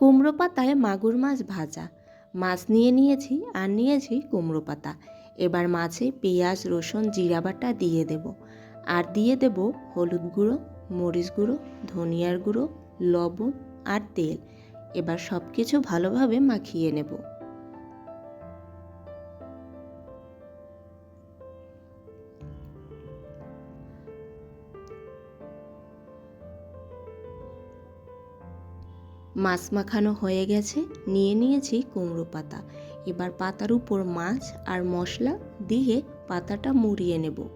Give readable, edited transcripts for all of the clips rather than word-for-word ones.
কুমড়ো পাতায় মাগুর মাছ ভাজা। মাছ নিয়ে নিয়েছি আর নিয়েছি কুমড়ো পাতা। এবার মাছে পেঁয়াজ, রসুন, জিরা বাটা দিয়ে দেব। আর দিয়ে দেব হলুদ গুঁড়ো, মরিচ গুঁড়ো, ধনিয়ার গুঁড়ো, লবণ আর তেল। এবার সব কিছু ভালোভাবে মাখিয়ে নেব। মাছ মাখানো হয়ে গেছে, নিয়ে নিয়েছি কুমড়ো পাতা। এবার পাতার উপর মাছ আর মশলা দিয়ে পাতাটা মুড়িয়ে নেব।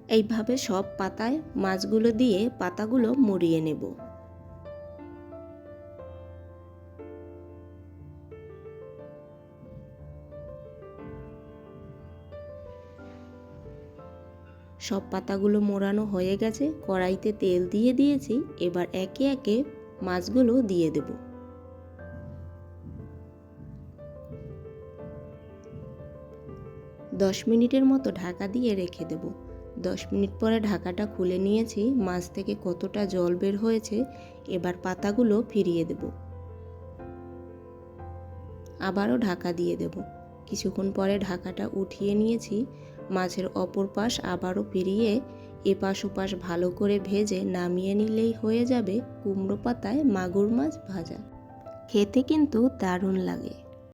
এইভাবে সব পাতায় মাছগুলো দিয়ে পাতাগুলো মুড়িয়ে নেব। সব পাতাগুলো মোড়ানো হয়ে গেছে, কড়াইতে তেল দিয়ে দিয়েছি। এবার একে একে মাছগুলো দিয়ে দেব। দশ মিনিটের মতো ঢাকা দিয়ে রেখে দেব। 10 মিনিট পরে ঢাকাটা খুলে নিয়েছি, মাছ থেকে কতটা জল বের হয়েছে। এবার পাতাগুলো ফিরিয়ে দেব। আবারও ঢাকা দিয়ে দেব। কিছুক্ষণ পরে ঢাকাটা উঠিয়ে নিয়েছি। মাছের অপর পাশ আবারও ফিরিয়ে এপাশ ওপাশ ভালো করে ভেজে নামিয়ে নিলেই হয়ে যাবে কুমড়ো পাতায় মাগুর মাছ ভাজা। খেতে কিন্তু দারুণ লাগে।